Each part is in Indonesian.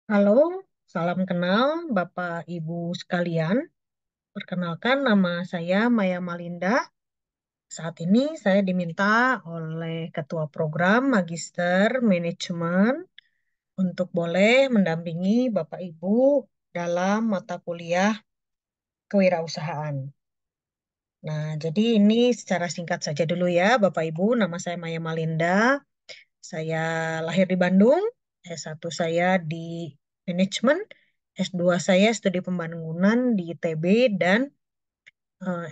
Halo, salam kenal Bapak Ibu sekalian. Perkenalkan nama saya Maya Malinda. Saat ini saya diminta oleh Ketua Program Magister Manajemen untuk boleh mendampingi Bapak Ibu dalam mata kuliah kewirausahaan. Nah, jadi ini secara singkat saja dulu ya Bapak Ibu. Nama saya Maya Malinda. Saya lahir di Bandung, S1 saya di manajemen, S2 saya studi pembangunan di ITB, dan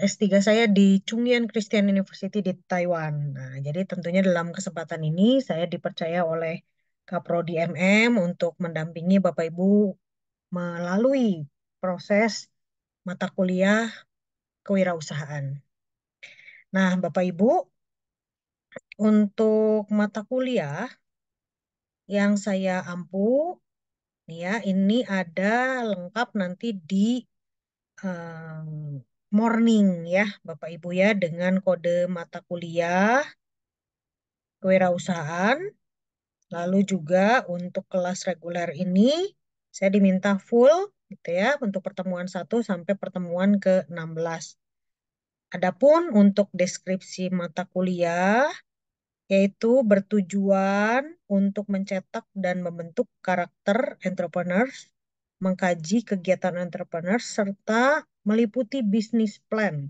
S3 saya di Chungyeon Christian University di Taiwan. Nah, jadi tentunya dalam kesempatan ini saya dipercaya oleh Kaprodi MM untuk mendampingi Bapak Ibu melalui proses mata kuliah kewirausahaan. Nah, Bapak Ibu, untuk mata kuliah yang saya ampu ya, ini ada lengkap nanti di em, morning ya, Bapak Ibu ya, dengan kode mata kuliah kewirausahaan. Lalu juga untuk kelas reguler ini saya diminta full gitu ya untuk pertemuan 1 sampai pertemuan ke-16. Adapun untuk deskripsi mata kuliah yaitu bertujuan untuk mencetak dan membentuk karakter entrepreneurs, mengkaji kegiatan entrepreneurs, serta meliputi bisnis plan,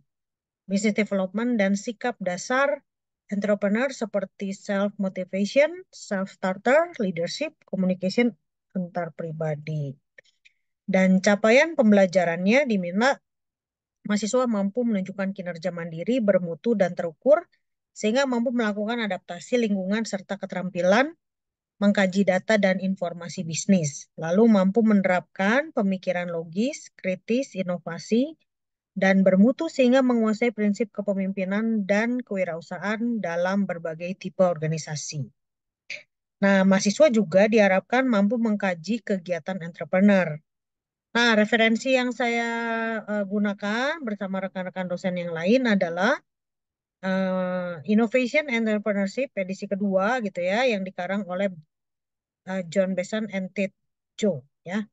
business development, dan sikap dasar entrepreneur seperti self-motivation, self-starter, leadership, communication antar pribadi. Dan capaian pembelajarannya diminta mahasiswa mampu menunjukkan kinerja mandiri, bermutu, dan terukur, sehingga mampu melakukan adaptasi lingkungan serta keterampilan mengkaji data dan informasi bisnis, lalu mampu menerapkan pemikiran logis, kritis, inovasi, dan bermutu sehingga menguasai prinsip kepemimpinan dan kewirausahaan dalam berbagai tipe organisasi. Nah, mahasiswa juga diharapkan mampu mengkaji kegiatan entrepreneur. Nah, referensi yang saya gunakan bersama rekan-rekan dosen yang lain adalah Innovation Entrepreneurship edisi kedua gitu ya, yang dikarang oleh John Besan and Ted Cho ya.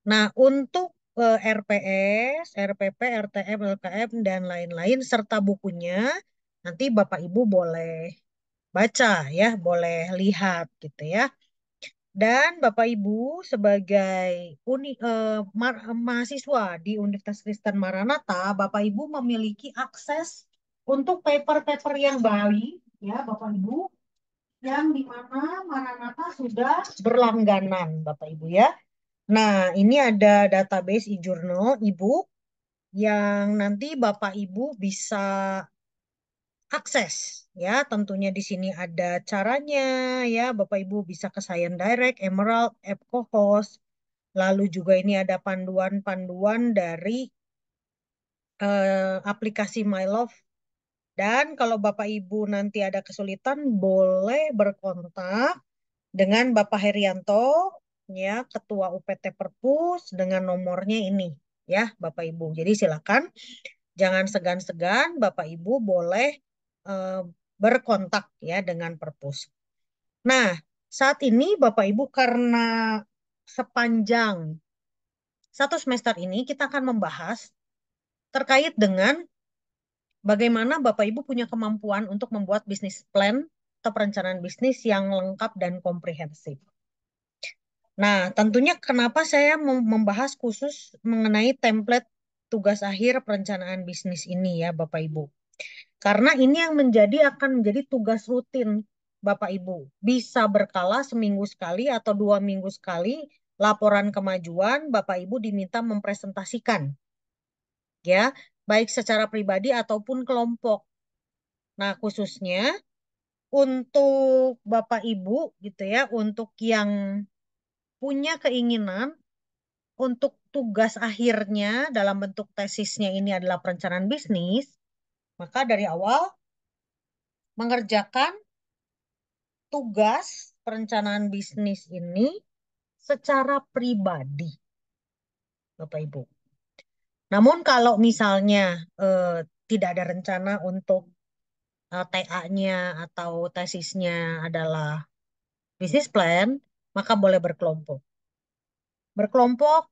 Nah, untuk RPS, RPP, RTM, LKM, dan lain-lain serta bukunya nanti Bapak Ibu boleh baca ya, boleh lihat gitu ya. Dan Bapak Ibu sebagai mahasiswa di Universitas Kristen Maranatha, Bapak Ibu memiliki akses untuk paper-paper yang baik ya, Bapak Ibu, yang di mana Maranatha sudah berlangganan, Bapak Ibu ya. Nah, ini ada database e-journal, e-book yang nanti Bapak Ibu bisa akses ya. Tentunya di sini ada caranya ya. Bapak Ibu bisa ke Science Direct, Emerald, App Co-host. Lalu juga ini ada panduan-panduan dari aplikasi My Love. Dan kalau Bapak Ibu nanti ada kesulitan, boleh berkontak dengan Bapak Herianto, ya, Ketua UPT Perpus, dengan nomornya ini, ya, Bapak Ibu. Jadi silakan, jangan segan-segan, Bapak Ibu boleh eh, berkontak ya dengan Perpus. Nah, saat ini Bapak Ibu karena sepanjang 1 semester ini kita akan membahas terkait dengan bagaimana Bapak Ibu punya kemampuan untuk membuat bisnis plan atau perencanaan bisnis yang lengkap dan komprehensif. Nah, tentunya kenapa saya membahas khusus mengenai template tugas akhir perencanaan bisnis ini ya Bapak Ibu. Karena ini yang akan menjadi tugas rutin Bapak Ibu. Bisa berkala seminggu sekali atau 2 minggu sekali laporan kemajuan Bapak Ibu diminta mempresentasikan ya, baik secara pribadi ataupun kelompok. Nah, khususnya untuk Bapak Ibu gitu ya, untuk yang punya keinginan untuk tugas akhirnya dalam bentuk tesisnya ini adalah perencanaan bisnis, maka dari awal mengerjakan tugas perencanaan bisnis ini secara pribadi, Bapak Ibu. Namun kalau misalnya eh, tidak ada rencana untuk TA-nya atau tesisnya adalah bisnis plan, maka boleh berkelompok. Berkelompok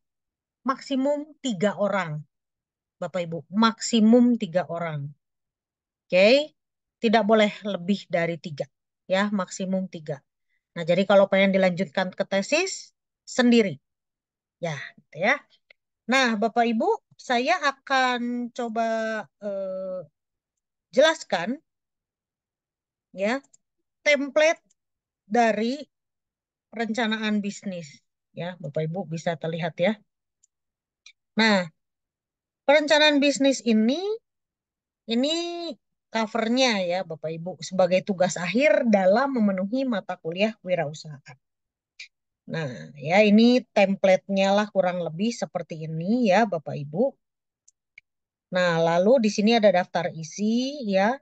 maksimum 3 orang, Bapak Ibu. Maksimum 3 orang. Oke? Tidak boleh lebih dari 3. Ya, maksimum 3. Nah, jadi kalau pengen dilanjutkan ke tesis, sendiri. Ya, gitu ya. Nah, Bapak Ibu, saya akan coba jelaskan ya template dari perencanaan bisnis. Ya, Bapak Ibu bisa terlihat ya. Nah, perencanaan bisnis ini covernya ya Bapak Ibu sebagai tugas akhir dalam memenuhi mata kuliah wirausahaan. Nah, ya ini template-nya lah kurang lebih seperti ini ya Bapak Ibu. Nah, lalu di sini ada daftar isi ya,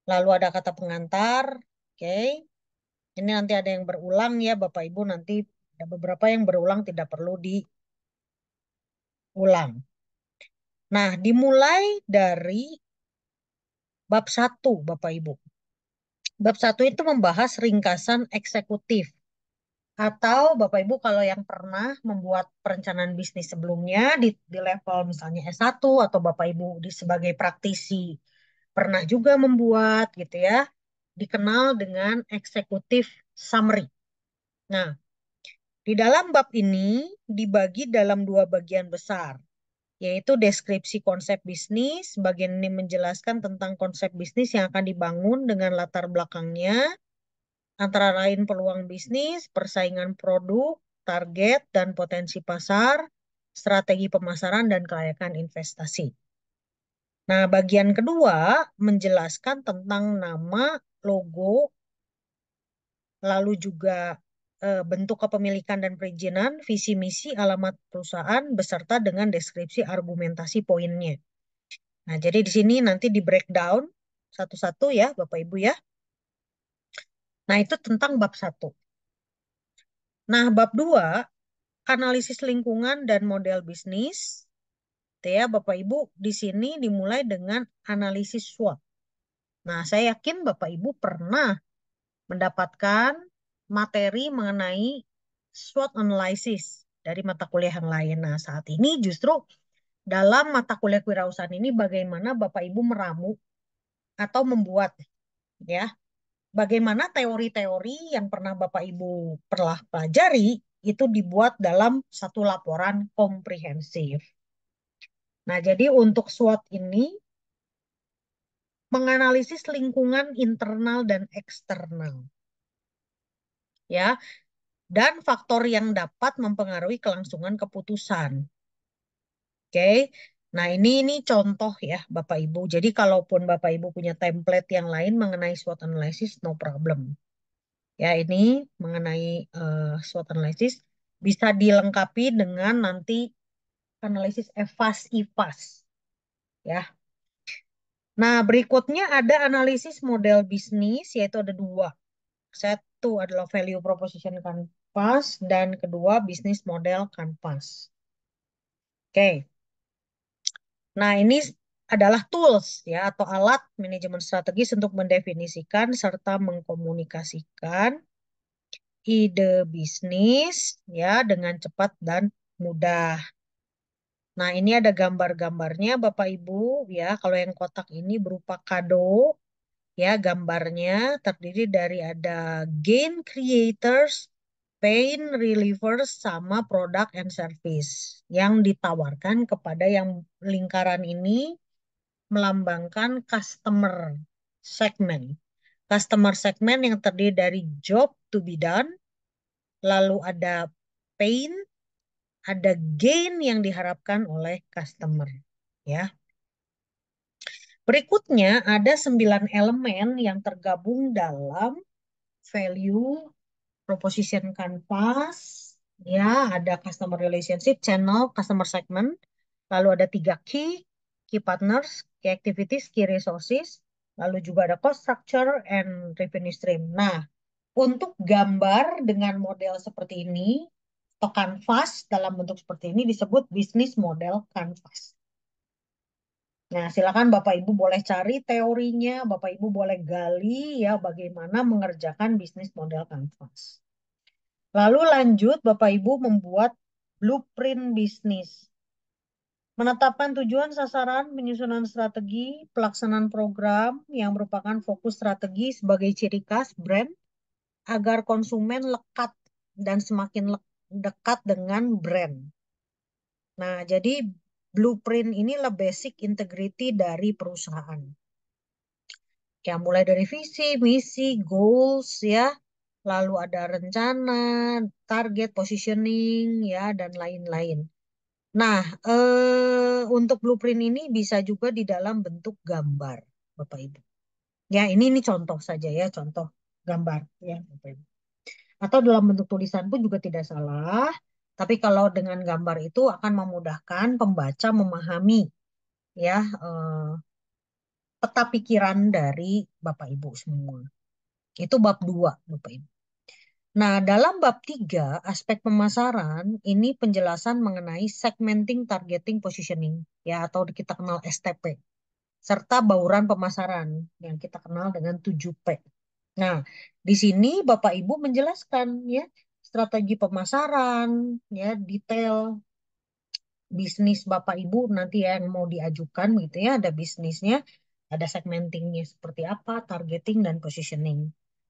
lalu ada kata pengantar. Oke. Ini nanti ada yang berulang ya Bapak Ibu, nanti ada beberapa yang berulang tidak perlu diulang. Nah, dimulai dari bab 1 Bapak Ibu. Bab 1 itu membahas ringkasan eksekutif. Atau Bapak Ibu kalau yang pernah membuat perencanaan bisnis sebelumnya di level misalnya S1 atau Bapak Ibu sebagai praktisi pernah juga membuat gitu ya, dikenal dengan executive summary. Nah, di dalam bab ini dibagi dalam 2 bagian besar, yaitu deskripsi konsep bisnis. Bagian ini menjelaskan tentang konsep bisnis yang akan dibangun dengan latar belakangnya, antara lain peluang bisnis, persaingan produk, target dan potensi pasar, strategi pemasaran, dan kelayakan investasi. Nah, bagian kedua menjelaskan tentang nama, logo, lalu juga bentuk kepemilikan dan perizinan, visi misi, alamat perusahaan, beserta dengan deskripsi argumentasi poinnya. Nah, jadi di sini nanti di breakdown satu-satu ya, Bapak Ibu ya. Nah, itu tentang bab 1. Nah, bab 2, analisis lingkungan dan model bisnis. Gitu ya, Bapak Ibu, di sini dimulai dengan analisis SWOT. Nah, saya yakin Bapak Ibu pernah mendapatkan materi mengenai SWOT analysis dari mata kuliah yang lain. Nah, saat ini justru dalam mata kuliah kewirausahaan ini bagaimana Bapak Ibu meramu atau membuat ya, bagaimana teori-teori yang pernah Bapak Ibu pernah pelajari itu dibuat dalam satu laporan komprehensif. Nah, jadi untuk SWOT ini menganalisis lingkungan internal dan eksternal ya, dan faktor yang dapat mempengaruhi kelangsungan keputusan. Oke. Nah, ini contoh ya Bapak Ibu. Jadi kalaupun Bapak Ibu punya template yang lain mengenai SWOT analysis, no problem. Ya, ini mengenai SWOT analysis bisa dilengkapi dengan nanti analisis EVAS-IVAS ya. Nah, berikutnya ada analisis model bisnis, yaitu ada 2. Satu adalah value proposition canvas dan kedua bisnis model canvas. Oke. Nah, ini adalah tools ya atau alat manajemen strategis untuk mendefinisikan serta mengkomunikasikan ide bisnis ya dengan cepat dan mudah. Nah, ini ada gambar-gambarnya Bapak Ibu ya. Kalau yang kotak ini berupa kado ya, gambarnya terdiri dari ada gain creators, pain relievers, sama product and service yang ditawarkan kepada yang lingkaran ini melambangkan customer segment. Customer segment yang terdiri dari job to be done, lalu ada pain, ada gain yang diharapkan oleh customer. Ya. Berikutnya ada 9 elemen yang tergabung dalam value proposition canvas. Ya, ada customer relationship, channel, customer segment. Lalu ada 3 key partners, key activities, key resources. Lalu juga ada cost structure and revenue stream. Nah, untuk gambar dengan model seperti ini, atau canvas dalam bentuk seperti ini disebut business model canvas. Nah, silakan Bapak Ibu boleh cari teorinya, Bapak Ibu boleh gali ya bagaimana mengerjakan bisnis model canvas. Lalu lanjut Bapak Ibu membuat blueprint bisnis. Menetapkan tujuan sasaran, penyusunan strategi, pelaksanaan program yang merupakan fokus strategi sebagai ciri khas brand agar konsumen lekat dan semakin dekat dengan brand. Nah, jadi blueprint inilah basic integrity dari perusahaan. Ya, mulai dari visi, misi, goals ya, lalu ada rencana, target, positioning ya, dan lain-lain. Nah, untuk blueprint ini bisa juga di dalam bentuk gambar, Bapak Ibu. Ya, ini contoh saja ya, contoh gambar ya, Bapak Ibu. Atau dalam bentuk tulisan pun juga tidak salah. Tapi kalau dengan gambar itu akan memudahkan pembaca memahami ya peta pikiran dari Bapak Ibu semua. Itu bab 2, Bapak Ibu. Nah, dalam bab 3 aspek pemasaran, ini penjelasan mengenai segmenting, targeting, positioning, ya, atau kita kenal STP, serta bauran pemasaran, yang kita kenal dengan 7P. Nah, di sini Bapak Ibu menjelaskan, ya, strategi pemasaran, ya, detail bisnis Bapak Ibu nanti ya yang mau diajukan gitu ya, ada bisnisnya, ada segmentingnya seperti apa, targeting dan positioning.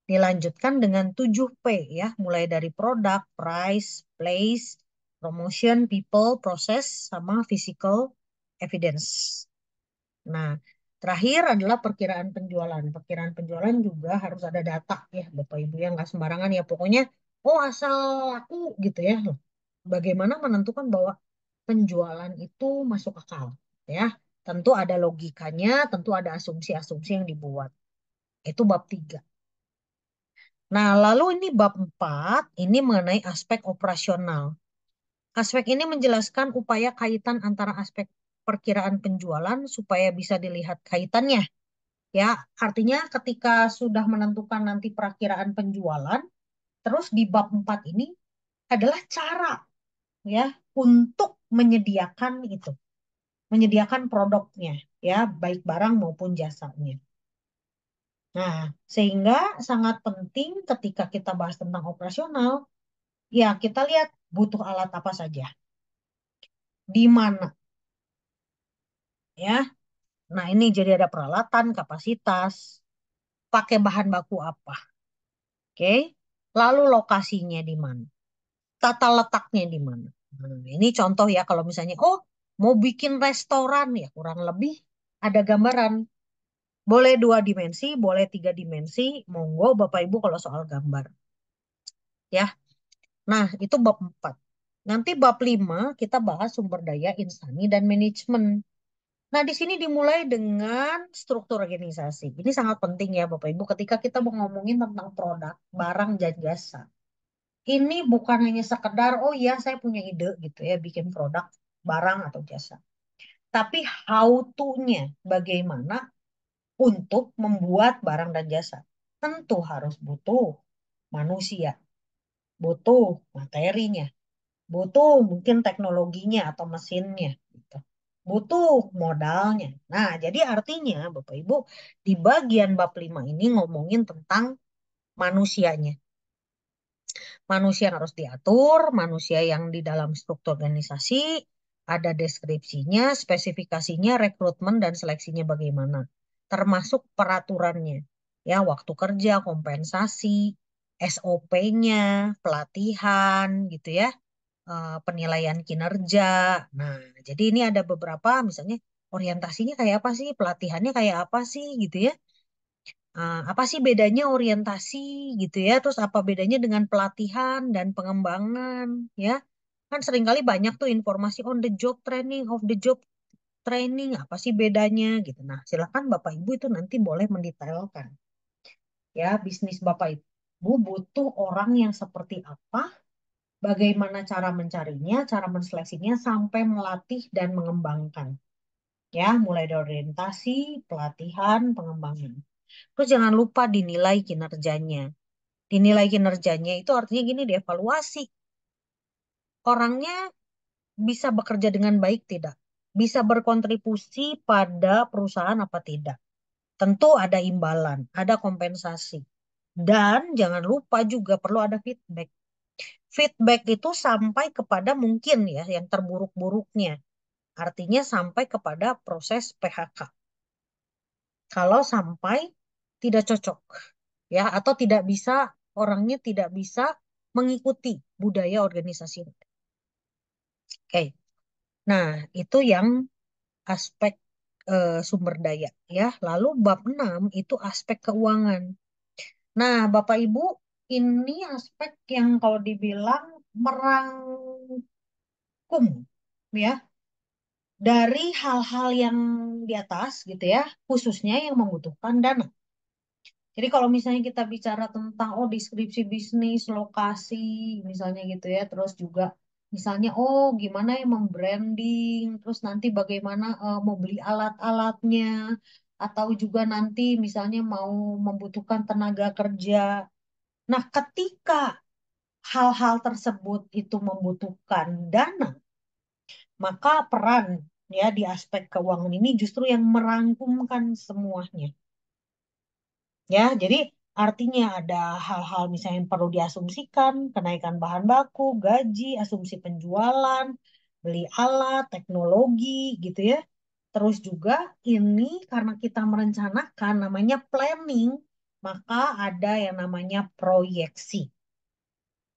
Dilanjutkan dengan 7P ya, mulai dari produk, price, place, promotion, people, process, sama physical evidence. Nah, terakhir adalah perkiraan penjualan. Perkiraan penjualan juga harus ada data ya, Bapak Ibu ya, nggak sembarangan ya. Pokoknya, oh asal laku gitu ya. Loh, bagaimana menentukan bahwa penjualan itu masuk akal ya? Tentu ada logikanya, tentu ada asumsi-asumsi yang dibuat. Itu bab 3. Nah, lalu ini bab 4, ini mengenai aspek operasional. Aspek ini menjelaskan upaya kaitan antara aspek perkiraan penjualan supaya bisa dilihat kaitannya. Ya, artinya ketika sudah menentukan nanti perakiraan penjualan, terus di bab 4 ini adalah cara ya untuk menyediakan itu, menyediakan produknya ya, baik barang maupun jasanya. Nah, sehingga sangat penting ketika kita bahas tentang operasional, ya kita lihat butuh alat apa saja, di mana ya. Nah, ini jadi ada peralatan, kapasitas, pakai bahan baku apa, oke? Lalu lokasinya di mana? Tata letaknya di mana. Nah, ini contoh ya kalau misalnya, oh mau bikin restoran ya kurang lebih ada gambaran. Boleh 2 dimensi, boleh 3 dimensi, monggo Bapak Ibu kalau soal gambar. Ya, nah itu bab 4. Nanti bab 5 kita bahas sumber daya insani dan manajemen. Nah, di sini dimulai dengan struktur organisasi. Ini sangat penting ya Bapak Ibu ketika kita mau ngomongin tentang produk, barang, dan jasa. Ini bukan hanya sekedar, oh iya saya punya ide gitu ya, bikin produk, barang atau jasa. Tapi how to-nya, bagaimana untuk membuat barang dan jasa. Tentu harus butuh manusia, butuh materinya, butuh mungkin teknologinya atau mesinnya. Gitu. Butuh modalnya. Nah, jadi artinya Bapak Ibu, di bagian bab 5 ini ngomongin tentang manusianya. Manusia yang harus diatur, manusia yang di dalam struktur organisasi, ada deskripsinya, spesifikasinya, rekrutmen dan seleksinya bagaimana. Termasuk peraturannya. Ya, waktu kerja, kompensasi, SOP-nya, pelatihan gitu ya, penilaian kinerja. Nah, jadi ini ada beberapa misalnya orientasinya kayak apa sih, pelatihannya kayak apa sih gitu ya. Apa sih bedanya orientasi gitu ya? Terus apa bedanya dengan pelatihan dan pengembangan ya? Kan seringkali banyak tuh informasi on the job training, off the job training, apa sih bedanya gitu. Nah, silakan Bapak Ibu itu nanti boleh mendetailkan ya bisnis Bapak Ibu butuh orang yang seperti apa, bagaimana cara mencarinya, cara menseleksinya sampai melatih dan mengembangkan. Ya, mulai dari orientasi, pelatihan, pengembangan. Terus jangan lupa dinilai kinerjanya. Dinilai kinerjanya itu artinya gini, dievaluasi. Orangnya bisa bekerja dengan baik tidak? Bisa berkontribusi pada perusahaan apa tidak? Tentu ada imbalan, ada kompensasi. Dan jangan lupa juga perlu ada feedback. feedback itu sampai kepada mungkin ya yang terburuk-buruknya. Artinya sampai kepada proses PHK. Kalau sampai tidak cocok ya atau tidak bisa orangnya tidak bisa mengikuti budaya organisasi. Oke. Nah, itu yang aspek sumber daya ya. Lalu bab 6 itu aspek keuangan. Nah, Bapak Ibu, ini aspek yang kalau dibilang merangkum ya dari hal-hal yang di atas gitu ya, khususnya yang membutuhkan dana. Jadi kalau misalnya kita bicara tentang deskripsi bisnis, lokasi misalnya gitu ya, terus juga misalnya gimana ya membranding, terus nanti bagaimana mau beli alat-alatnya, atau juga nanti misalnya mau membutuhkan tenaga kerja. Nah, ketika hal-hal tersebut itu membutuhkan dana, maka peran ya di aspek keuangan ini justru yang merangkumkan semuanya. Ya, jadi artinya ada hal-hal misalnya yang perlu diasumsikan, kenaikan bahan baku, gaji, asumsi penjualan, beli alat, teknologi gitu ya. Terus juga ini karena kita merencanakan namanya planning, maka ada yang namanya proyeksi.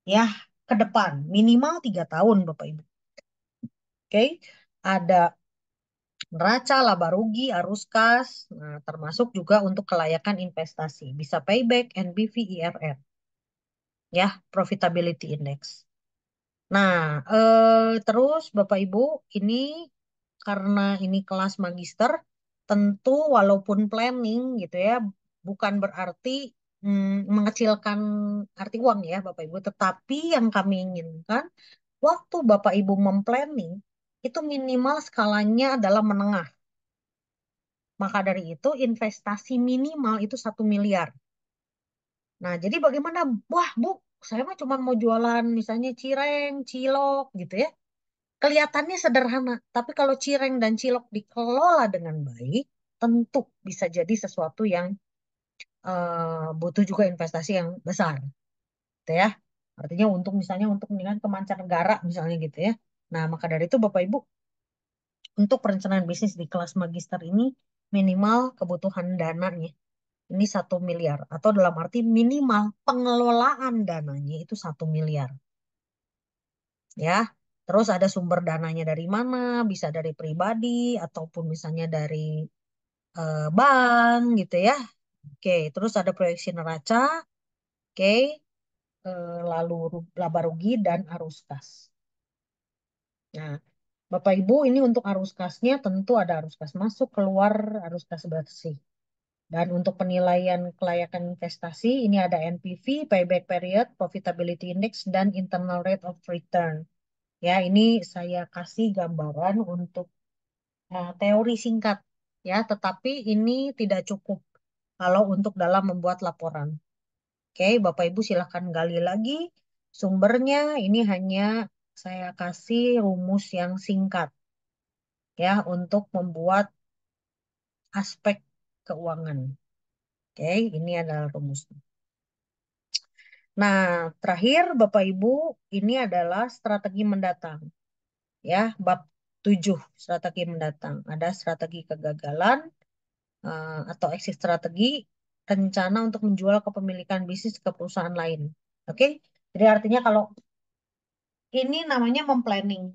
Ya, ke depan minimal 3 tahun Bapak Ibu. Oke, ada neraca, laba rugi, arus kas, nah, termasuk juga untuk kelayakan investasi. Bisa payback, NBV, IRR. Ya, profitability index. Nah, terus Bapak Ibu, ini karena ini kelas magister, tentu walaupun planning gitu ya, bukan berarti mengecilkan arti uang ya Bapak Ibu, tetapi yang kami inginkan, waktu Bapak Ibu memplanning, itu minimal skalanya adalah menengah. Maka dari itu investasi minimal itu 1 miliar. Nah, jadi bagaimana? Wah, Bu, saya mah cuma mau jualan misalnya cireng, cilok gitu ya. Kelihatannya sederhana, tapi kalau cireng dan cilok dikelola dengan baik, tentu bisa jadi sesuatu yang butuh juga investasi yang besar, gitu ya. Artinya untuk misalnya untuk mendingan ke mancanegara misalnya gitu ya. Nah, maka dari itu Bapak Ibu, untuk perencanaan bisnis di kelas magister ini minimal kebutuhan dananya ini 1 miliar atau dalam arti minimal pengelolaan dananya itu 1 miliar ya. Terus ada sumber dananya dari mana? Bisa dari pribadi ataupun misalnya dari bank gitu ya. Oke, terus ada proyeksi neraca, oke, lalu laba rugi dan arus kas. Nah, Bapak Ibu ini untuk arus kasnya tentu ada arus kas masuk, keluar, arus kas bersih. Dan untuk penilaian kelayakan investasi, ini ada NPV, payback period, profitability index, dan internal rate of return. Ya, ini saya kasih gambaran untuk teori singkat. Ya, tetapi ini tidak cukup kalau untuk dalam membuat laporan. Oke, Bapak Ibu silahkan gali lagi sumbernya. Ini hanya saya kasih rumus yang singkat ya untuk membuat aspek keuangan. Oke, ini adalah rumusnya. Nah, terakhir Bapak Ibu, ini adalah strategi mendatang. Ya, bab 7 strategi mendatang. Ada strategi kegagalan atau exit strategi, rencana untuk menjual kepemilikan bisnis ke perusahaan lain. Oke? Jadi artinya kalau ini namanya memplanning.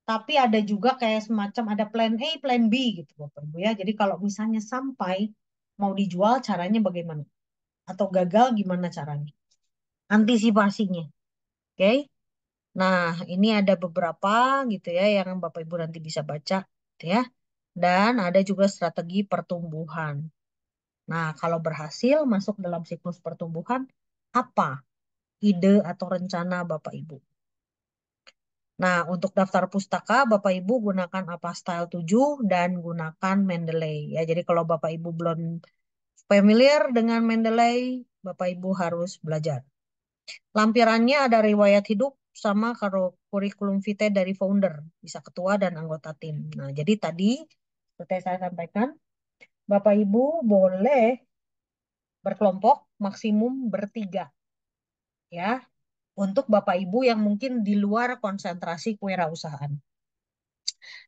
Tapi ada juga kayak semacam ada plan A, plan B gitu Bapak Ibu ya. Jadi kalau misalnya sampai mau dijual caranya bagaimana? Atau gagal gimana caranya? Antisipasinya. Oke? Nah, ini ada beberapa gitu ya yang Bapak Ibu nanti bisa baca gitu ya. Dan ada juga strategi pertumbuhan. Nah, kalau berhasil masuk dalam siklus pertumbuhan, apa ide atau rencana Bapak Ibu? Nah, untuk daftar pustaka, Bapak Ibu gunakan apa style 7 dan gunakan Mendeley. Ya, jadi kalau Bapak Ibu belum familiar dengan Mendeley, Bapak Ibu harus belajar. Lampirannya ada riwayat hidup sama kurikulum vitae dari founder, bisa ketua dan anggota tim. Nah, jadi tadi seperti saya sampaikan, Bapak Ibu boleh berkelompok maksimum bertiga, ya. untuk Bapak Ibu yang mungkin di luar konsentrasi kewirausahaan.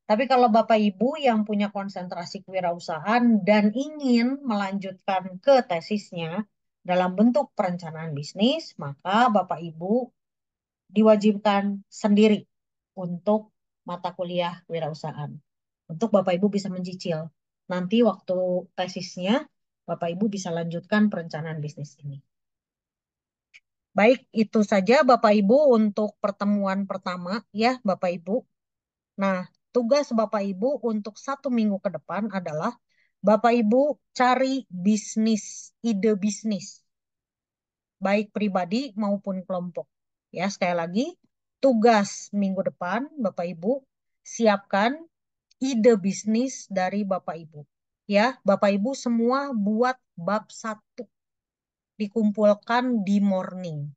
Tapi kalau Bapak Ibu yang punya konsentrasi kewirausahaan dan ingin melanjutkan ke tesisnya dalam bentuk perencanaan bisnis, maka Bapak Ibu diwajibkan sendiri untuk mata kuliah kewirausahaan. Untuk Bapak Ibu bisa mencicil. Nanti waktu tesisnya, Bapak Ibu bisa lanjutkan perencanaan bisnis ini. Baik, itu saja Bapak Ibu untuk pertemuan pertama ya Bapak Ibu. Nah, tugas Bapak Ibu untuk 1 minggu ke depan adalah Bapak Ibu cari bisnis, ide bisnis, baik pribadi maupun kelompok. Ya, sekali lagi, tugas minggu depan Bapak Ibu siapkan ide bisnis dari Bapak Ibu. Ya, Bapak Ibu semua buat bab 1 dikumpulkan di morning.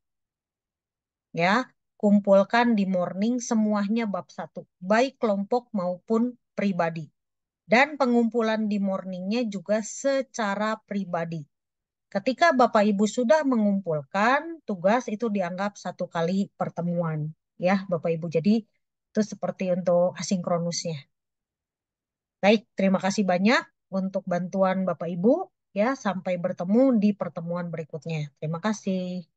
Ya, kumpulkan di morning semuanya bab 1, baik kelompok maupun pribadi. Dan pengumpulan di morningnya juga secara pribadi. Ketika Bapak Ibu sudah mengumpulkan, tugas itu dianggap 1 kali pertemuan. Ya, Bapak Ibu. Jadi, itu seperti untuk asinkronusnya. Baik, terima kasih banyak untuk bantuan Bapak Ibu. Ya, sampai bertemu di pertemuan berikutnya. Terima kasih.